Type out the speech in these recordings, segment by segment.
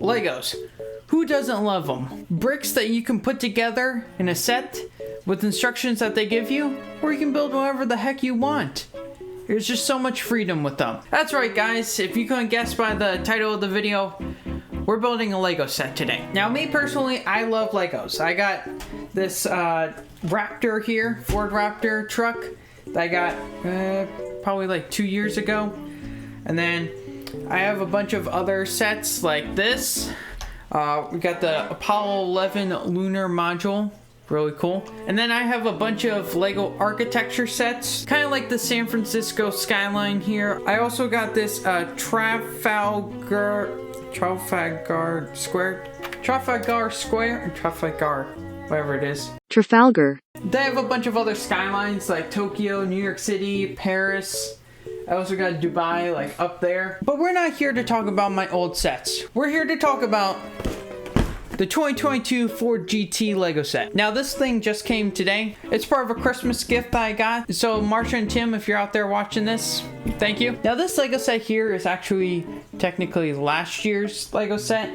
Legos. Who doesn't love them? Bricks that you can put together in a set with instructions that they give you, or you can build whatever the heck you want. There's just so much freedom with them. That's right, guys. If you couldn't guess by the title of the video, we're building a Lego set today. Now, me personally, I love Legos. I got this Raptor here, Ford Raptor truck that I got probably like 2 years ago. And then I have a bunch of other sets like this. We got the Apollo 11 lunar module. Really cool. And then I have a bunch of Lego architecture sets, kind of like the San Francisco skyline here. I also got this Trafalgar Square, whatever it is. Trafalgar. They have a bunch of other skylines like Tokyo, New York City, Paris. I also got Dubai like up there. But we're not here to talk about my old sets. We're here to talk about the 2022 Ford GT Lego set. Now this thing just came today. It's part of a Christmas gift that I got. So Marsha and Tim, if you're out there watching this, thank you. Now this Lego set here is actually technically last year's Lego set,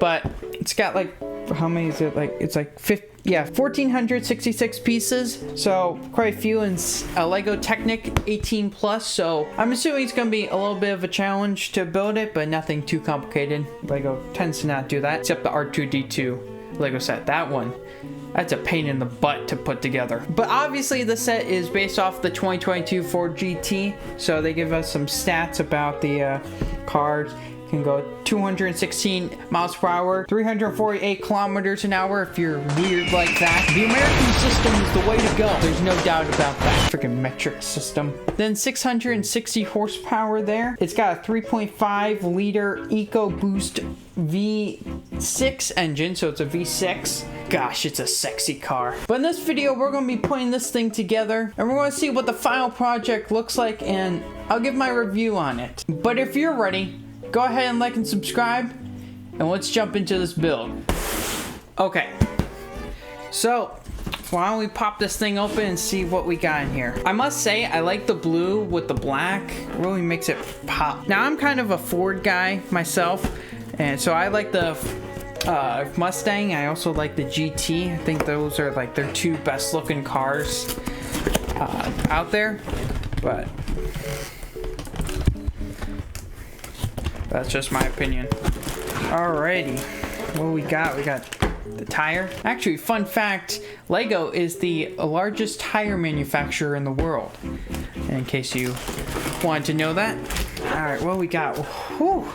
but it's got like, how many is it? Like, it's like 1,466 pieces, so quite a few, in a Lego Technic 18 plus, so I'm assuming it's gonna be a little bit of a challenge to build it, but nothing too complicated. Lego tends to not do that, except the R2-D2 Lego set. That one, that's a pain in the butt to put together. But obviously the set is based off the 2022 Ford GT, so they give us some stats about the cars. Can go 216 miles per hour, 348 kilometers an hour if you're weird like that. The American system is the way to go. There's no doubt about that. Freaking metric system. Then 660 horsepower there. It's got a 3.5 liter EcoBoost V6 engine, so it's a V6. Gosh, it's a sexy car. But in this video, we're going to be putting this thing together, and we're going to see what the final project looks like, and I'll give my review on it. But if you're ready, go ahead and like and subscribe, and let's jump into this build. Okay, so why don't we pop this thing open and see what we got in here. I must say, I like the blue with the black. It really makes it pop. Now, I'm kind of a Ford guy myself, and so I like the Mustang. I also like the GT. I think those are like their two best looking cars out there, but that's just my opinion. Alrighty, what we got? We got the tire. Actually, fun fact, Lego is the largest tire manufacturer in the world, in case you wanted to know that. Alright, what we got? Whew.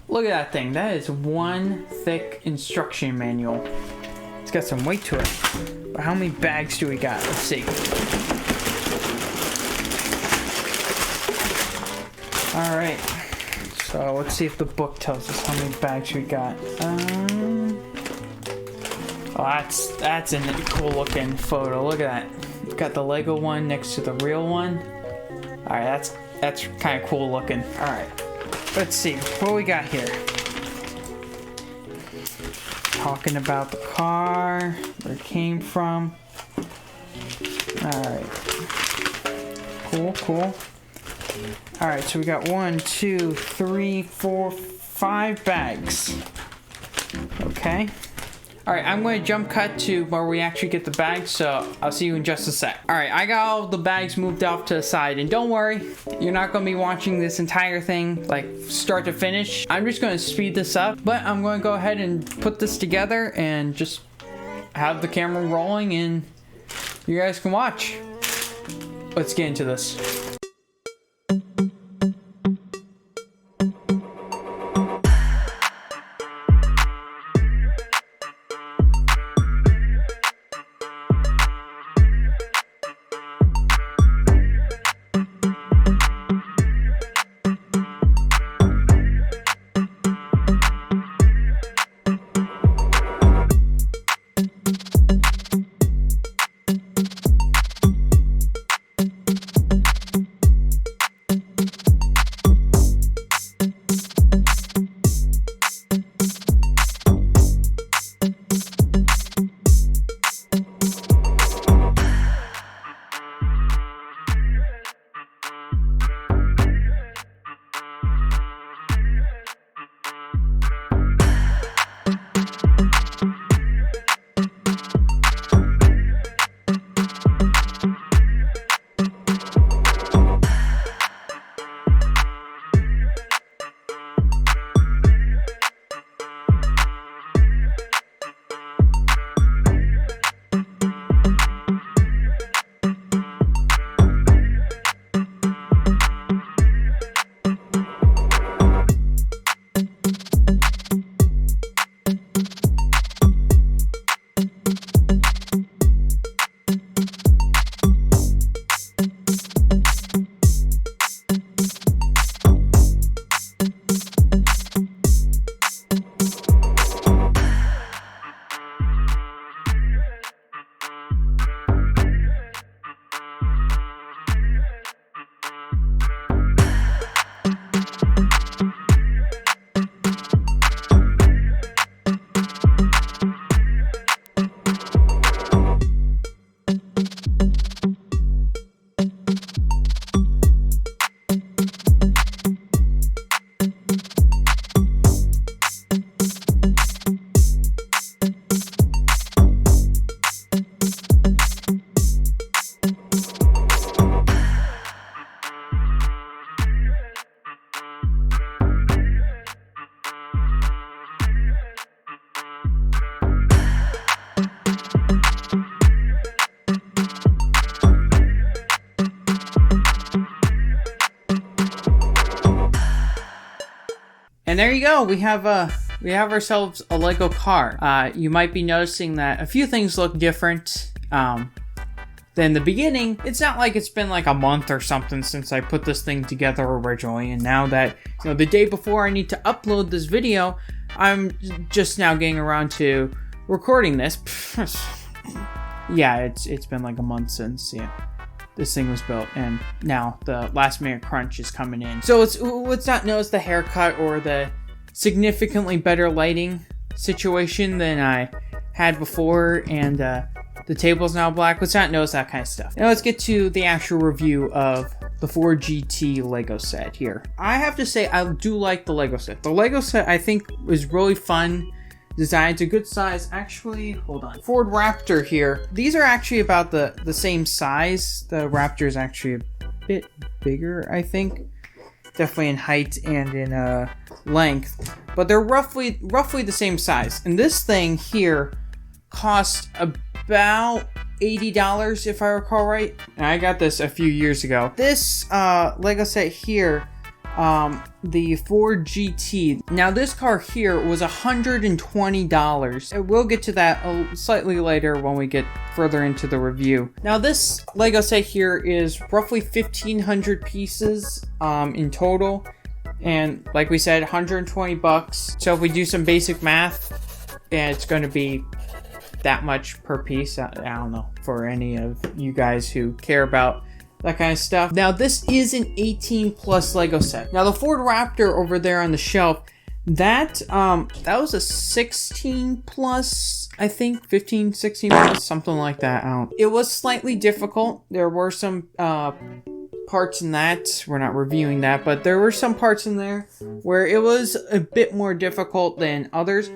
Look at that thing. That is one thick instruction manual. It's got some weight to it. But how many bags do we got? Let's see. Alright. So let's see if the book tells us how many bags we got. Oh, that's a cool looking photo. Look at that. We've got the Lego one next to the real one. All right, that's kind of cool looking. All right, let's see what we got here. Talking about the car, where it came from. All right, cool. All right, so we got 1, 2, 3, 4, 5 bags. Okay. All right, I'm going to jump cut to where we actually get the bags, so I'll see you in just a sec. All right, I got all the bags moved off to the side, and don't worry, you're not going to be watching this entire thing, like start to finish. I'm just going to speed this up, but I'm going to go ahead and put this together and just have the camera rolling, and you guys can watch. Let's get into this. And there you go. We have ourselves a Lego car. You might be noticing that a few things look different than the beginning. It's not like it's been like a month or something since I put this thing together originally, and now that, you know, the day before I need to upload this video, I'm just now getting around to recording this. Yeah, it's been like a month since this thing was built, and now the last minute crunch is coming in. So let's not notice the haircut or the significantly better lighting situation than I had before, and the table's now black. Let's not notice that kind of stuff. Now let's get to the actual review of the Ford GT Lego set here. I have to say, I do like the Lego set. The Lego set, I think, is really fun design. It's a good size. Actually, hold on. Ford Raptor here. These are actually about the same size. The Raptor is actually a bit bigger, I think. Definitely in height and in length. But they're roughly the same size. And this thing here cost about $80 if I recall right. And I got this a few years ago. This Lego set here, the Ford GT. Now this car here was $120. We'll get to that slightly later when we get further into the review. Now this Lego set here is roughly 1,500 pieces in total. And like we said, 120 bucks. So if we do some basic math, it's going to be that much per piece. I don't know, for any of you guys who care about that kind of stuff. Now this is an 18 plus Lego set. Now the Ford Raptor over there on the shelf, that was a 16 plus, I think 15, 16 plus, something like that. It was slightly difficult. There were some parts in that, we're not reviewing that, but there were some parts in there where it was a bit more difficult than others.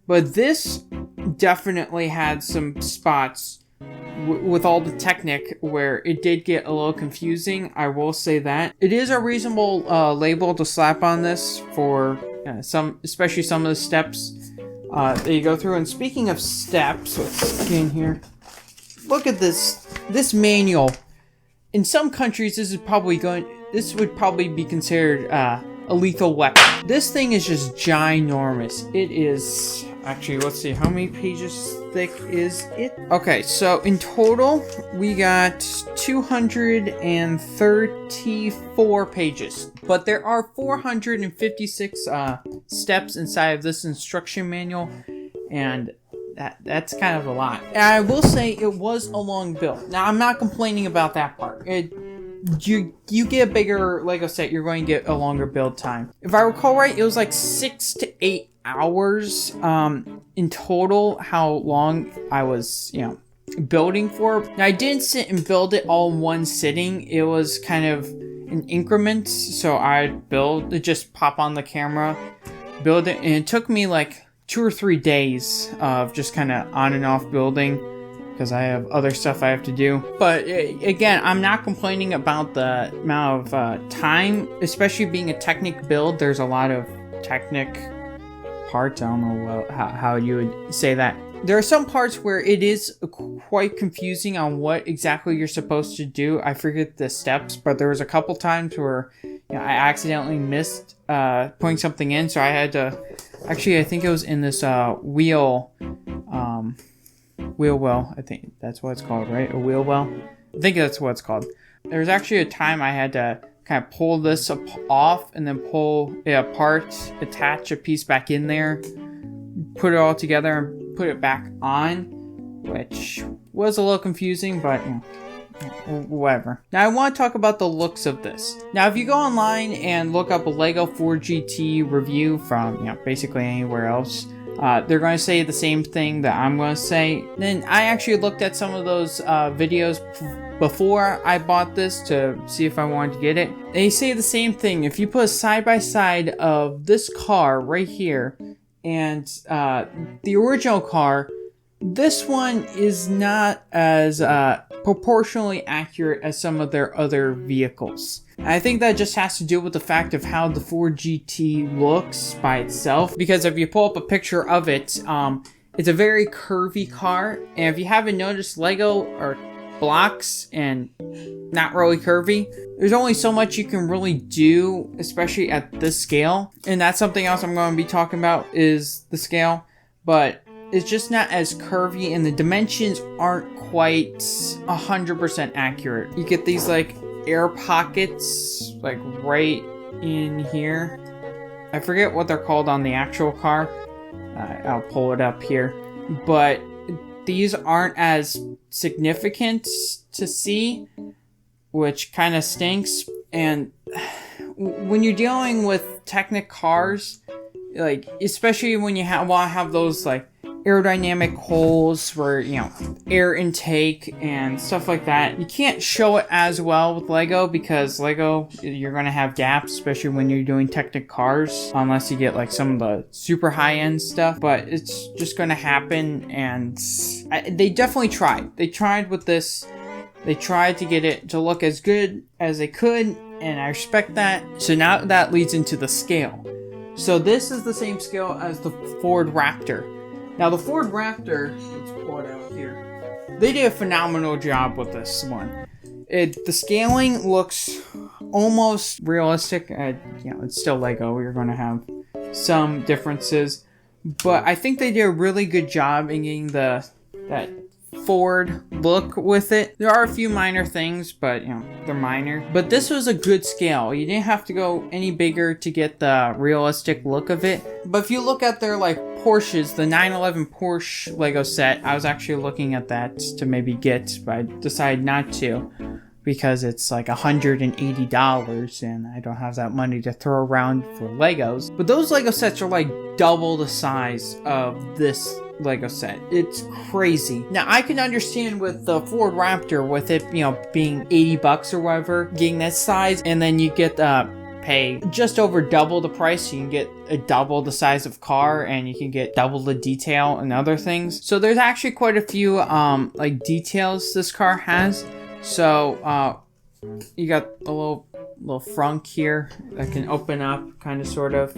But this definitely had some spots with all the Technic where it did get a little confusing. I will say that. It is a reasonable label to slap on this for especially some of the steps that you go through. And speaking of steps, let's get in here. Look at this manual. In some countries, this would probably be considered a lethal weapon. This thing is just ginormous. It is, actually, let's see, how many pages thick is it? Okay, so in total, we got 234 pages. But there are 456 steps inside of this instruction manual, and that's kind of a lot. And I will say it was a long build. Now, I'm not complaining about that part. You get a bigger Lego set, you're going to get a longer build time. If I recall right, it was like 6 to 8 hours in total how long I was, building for. Now, I didn't sit and build it all in one sitting. It was kind of in increments, so I'd just pop on the camera, build it, and it took me like 2 or 3 days of just kind of on and off building, because I have other stuff I have to do. But again, I'm not complaining about the amount of time, especially being a Technic build. There's a lot of Technic parts. I don't know how you would say that. There are some parts where it is quite confusing on what exactly you're supposed to do. I forget the steps, but there was a couple times where I accidentally missed putting something in, so I had to. Actually, I think it was in this wheel well. I think that's what it's called, right? A wheel well. I think that's what it's called. There was actually a time I had to kind of pull this off and then pull it apart, attach a piece back in there, put it all together, and put it back on, which was a little confusing, but whatever. Now I want to talk about the looks of this. Now if you go online and look up a Lego Ford GT review from basically anywhere else, they're going to say the same thing that I'm going to say. Then I actually looked at some of those videos before I bought this to see if I wanted to get it. They say the same thing. If you put a side by side of this car right here and the original car, this one is not as proportionally accurate as some of their other vehicles. And I think that just has to do with the fact of how the Ford GT looks by itself. Because if you pull up a picture of it, it's a very curvy car. And if you haven't noticed, Lego, or blocks and not really curvy. There's only so much you can really do, especially at this scale. And that's something else I'm going to be talking about is the scale. But it's just not as curvy and the dimensions aren't quite 100% accurate. You get these like air pockets like right in here. I forget what they're called on the actual car. I'll pull it up here. But these aren't as significant to see, which kind of stinks. And when you're dealing with Technic cars, like especially when you want to have those like aerodynamic holes for, you know, air intake and stuff like that, you can't show it as well with Lego, because Lego, you're going to have gaps, especially when you're doing Technic cars, unless you get like some of the super high-end stuff. But it's just going to happen, and they definitely tried. They tried with this. They tried to get it to look as good as they could, and I respect that. So now that leads into the scale. So this is the same scale as the Ford Raptor. Now the Ford Raptor, let's pull it out here. They did a phenomenal job with this one. The scaling looks almost realistic. You know, it's still Lego. You're going to have some differences, but I think they did a really good job in getting that Ford look with it. There are a few minor things, but you know, they're minor. But this was a good scale. You didn't have to go any bigger to get the realistic look of it. But if you look at their like Porsches, the 911 Porsche Lego set, I was actually looking at that to maybe get, but I decided not to because it's like $180 and I don't have that money to throw around for Legos. But those Lego sets are like double the size of this Lego set. It's crazy. Now I can understand with the Ford Raptor, with it, you know, being $80 or whatever, getting that size, and then you get pay just over double the price. You can get a double the size of car, and you can get double the detail and other things. So there's actually quite a few like details this car has. So you got a little frunk here that can open up, kind of, sort of.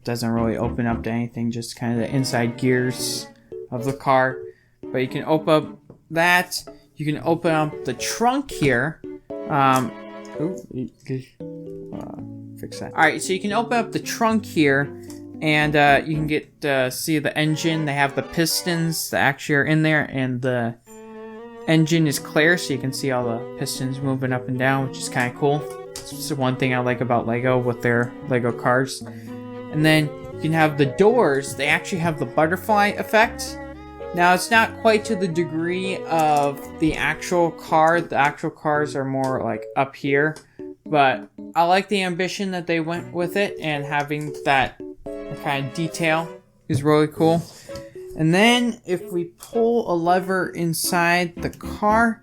Doesn't really open up to anything, just kind of the inside gears of the car. But you can open up that. You can open up the trunk here. Fix that. Alright, so you can open up the trunk here, and you can get see the engine. They have the pistons that actually are in there, and the engine is clear, so you can see all the pistons moving up and down, which is kind of cool. It's one thing I like about Lego with their Lego cars. And then you can have the doors. They actually have the butterfly effect. Now, it's not quite to the degree of the actual car. The actual cars are more like up here. But I like the ambition that they went with it, and having that kind of detail is really cool. And then if we pull a lever inside the car,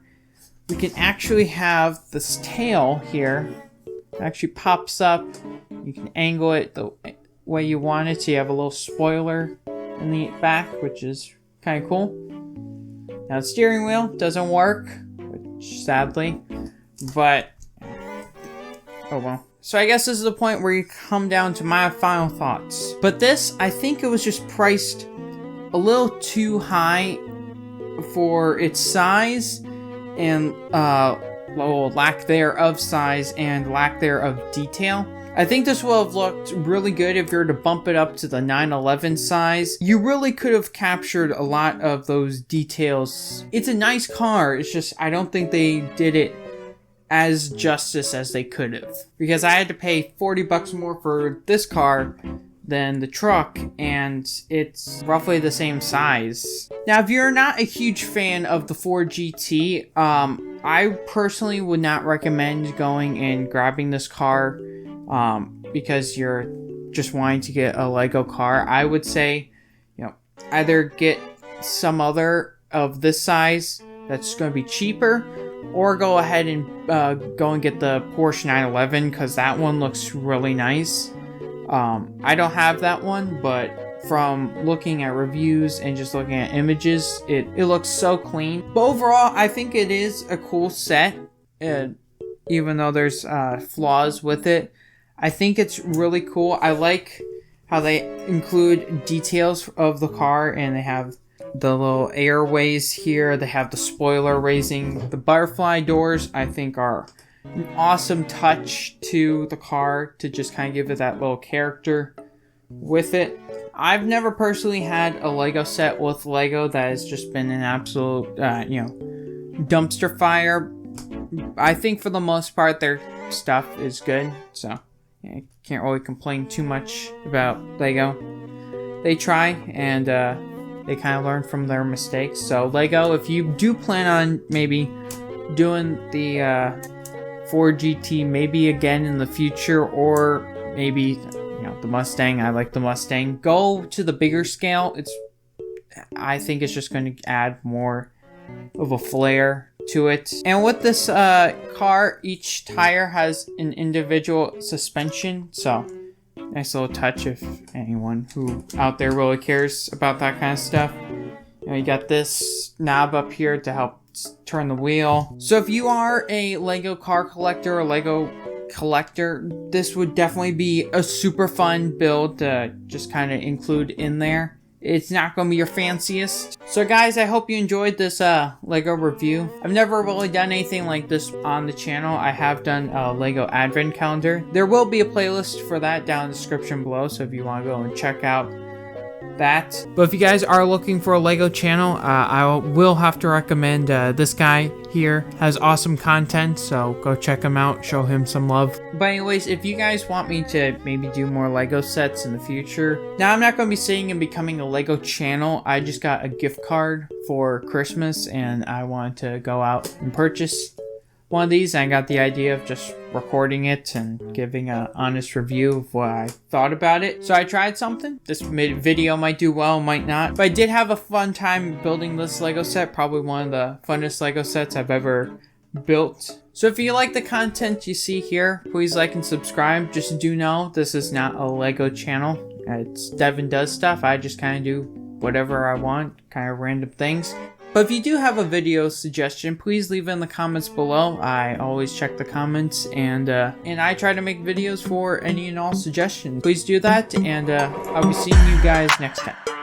we can actually have this tail here. It actually pops up. You can angle it the way you want it, so you have a little spoiler in the back, which is kind of cool. Now the steering wheel doesn't work, which sadly, but oh well. So I guess this is the point where you come down to my final thoughts. But this, I think it was just priced a little too high for its size, and lack thereof size and lack thereof detail. I think this would have looked really good if you were to bump it up to the 911 size. You really could have captured a lot of those details. It's a nice car, it's just I don't think they did it as justice as they could have. Because I had to pay $40 more for this car than the truck, and it's roughly the same size. Now, if you're not a huge fan of the Ford GT, I personally would not recommend going and grabbing this car because you're just wanting to get a Lego car. I would say, you know, either get some other of this size that's going to be cheaper, or go ahead and go and get the Porsche 911, because that one looks really nice. I don't have that one, but from looking at reviews and just looking at images, it looks so clean. But overall, I think it is a cool set, even though there's flaws with it. I think it's really cool. I like how they include details of the car, and they have the little airways here. They have the spoiler raising. The butterfly doors, I think, are an awesome touch to the car to just kind of give it that little character with it. I've never personally had a Lego set with Lego that has just been an absolute, dumpster fire. I think for the most part their stuff is good, so I can't really complain too much about Lego. They try, and they kind of learn from their mistakes. So Lego, if you do plan on maybe doing the Ford GT maybe again in the future, or maybe the Mustang, I like the Mustang, go to the bigger scale. I think it's just going to add more of a flair to it. And with this car, each tire has an individual suspension, so nice little touch if anyone who out there really cares about that kind of stuff. You got this knob up here to help turn the wheel. So if you are a Lego car collector or Lego collector, this would definitely be a super fun build to just kind of include in there. It's not going to be your fanciest. So guys, I hope you enjoyed this Lego review. I've never really done anything like this on the channel. I have done a Lego Advent Calendar. There will be a playlist for that down in the description below, so if you want to go and check out that. But if you guys are looking for a Lego channel, I will have to recommend this guy here. Has awesome content, so go check him out, show him some love. But anyways, if you guys want me to maybe do more Lego sets in the future, now I'm not going to be saying and becoming a Lego channel. I just got a gift card for Christmas and I wanted to go out and purchase one of these. I got the idea of just recording it and giving an honest review of what I thought about it. So I tried something. This video might do well, might not. But I did have a fun time building this Lego set. Probably one of the funnest Lego sets I've ever built. So if you like the content you see here, please like and subscribe. Just do know this is not a Lego channel. It's Devin Does Stuff. I just kind of do whatever I want, kind of random things. But if you do have a video suggestion, please leave it in the comments below. I always check the comments, and I try to make videos for any and all suggestions. Please do that, and I'll be seeing you guys next time.